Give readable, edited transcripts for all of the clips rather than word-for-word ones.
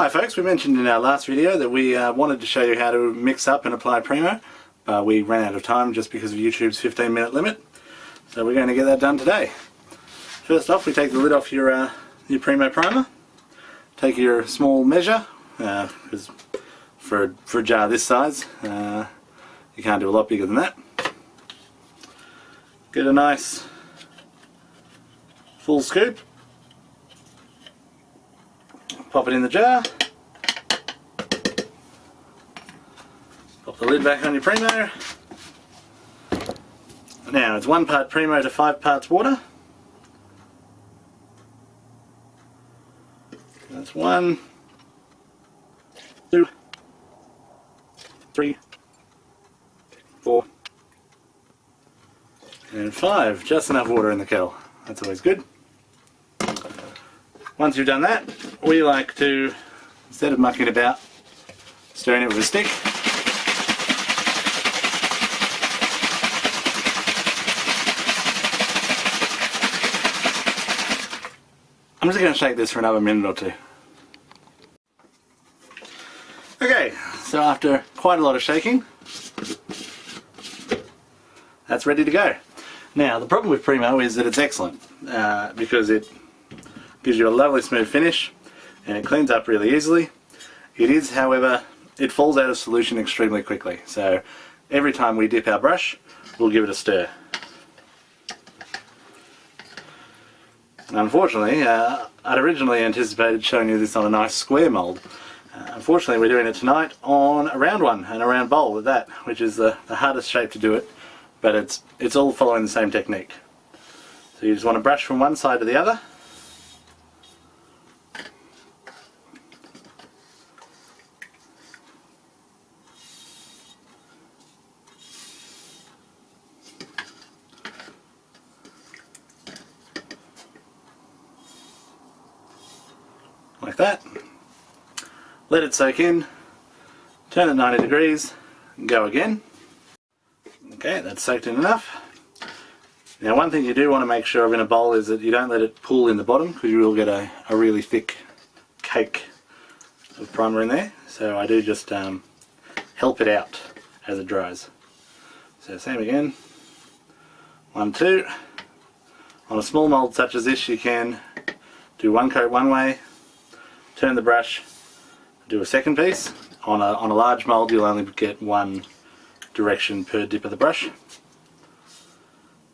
Hi folks, we mentioned in our last video that we wanted to show you how to mix up and apply Primo, but we ran out of time just because of YouTube's 15-minute limit, so we're going to get that done today. First off, we take the lid off your Primo primer, take your small measure, because for a jar this size you can't do a lot bigger than that. Get a nice full scoop, pop it in the jar, pop the lid back on your Primo. Now it's 1 part Primo to 5 parts water. That's 1, 2, 3, 4, and 5. Just enough water in the kettle. That's always good. Once you've done that, we like to, instead of mucking about, stirring it with a stick. I'm just going to shake this for another minute or two. Okay, so after quite a lot of shaking, that's ready to go. Now, the problem with Primo is that it's excellent because it gives you a lovely smooth finish and it cleans up really easily. It is, however, it falls out of solution extremely quickly, so every time we dip our brush, we'll give it a stir. Unfortunately, I'd originally anticipated showing you this on a nice square mould. Unfortunately, we're doing it tonight on a round one, and a round bowl at that, which is the hardest shape to do it, but it's all following the same technique. So you just want to brush from one side to the other. Like that. Let it soak in, turn it 90 degrees, and go again. Okay, that's soaked in enough. Now, one thing you do want to make sure of in a bowl is that you don't let it pool in the bottom, because you will get a really thick cake of primer in there. So I do just help it out as it dries. So same again, 1, 2. On a small mould such as this, you can do one coat one way, turn the brush, do a second piece. On a large mould, you'll only get one direction per dip of the brush.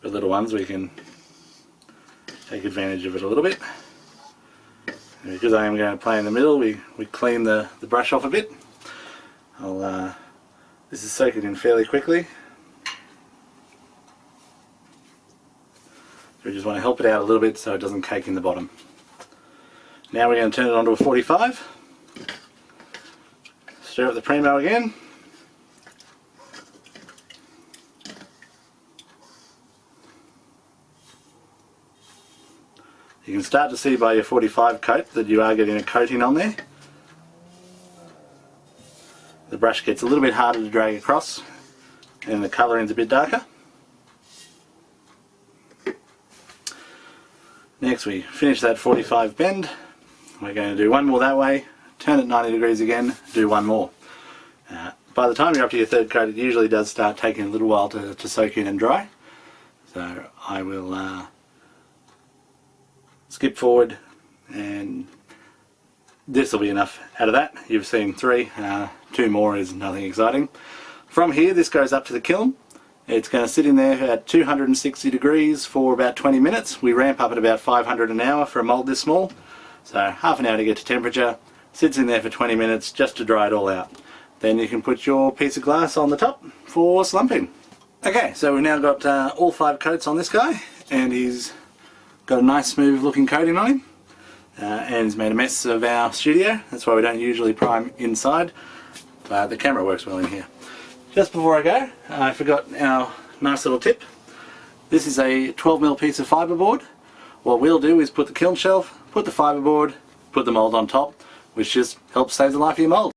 For little ones, we can take advantage of it a little bit. And because I am going to play in the middle, we clean the brush off a bit. This is soaking in fairly quickly. So we just want to help it out a little bit so it doesn't cake in the bottom. Now we're going to turn it onto a 45. Stir up the Primo again. You can start to see by your 45 coat that you are getting a coating on there. The brush gets a little bit harder to drag across and the colouring's a bit darker. Next we finish that 45 bend. We're going to do one more that way, turn it 90 degrees again, do one more. By the time you're up to your third coat, it usually does start taking a little while to soak in and dry. So I will skip forward, and this will be enough out of that. You've seen 3, 2 more is nothing exciting. From here, this goes up to the kiln. It's going to sit in there at 260 degrees for about 20 minutes. We ramp up at about 500 an hour for a mould this small. So half an hour to get to temperature, sits in there for 20 minutes just to dry it all out. Then you can put your piece of glass on the top for slumping. Okay, so we've now got all 5 coats on this guy, and he's got a nice smooth looking coating on him, and he's made a mess of our studio. That's why we don't usually prime inside, but the camera works well in here. Just before I go, I forgot our nice little tip. This is a 12mm piece of fiberboard. What we'll do is put the kiln shelf, put the fiberboard, put the mould on top, which just helps save the life of your mould.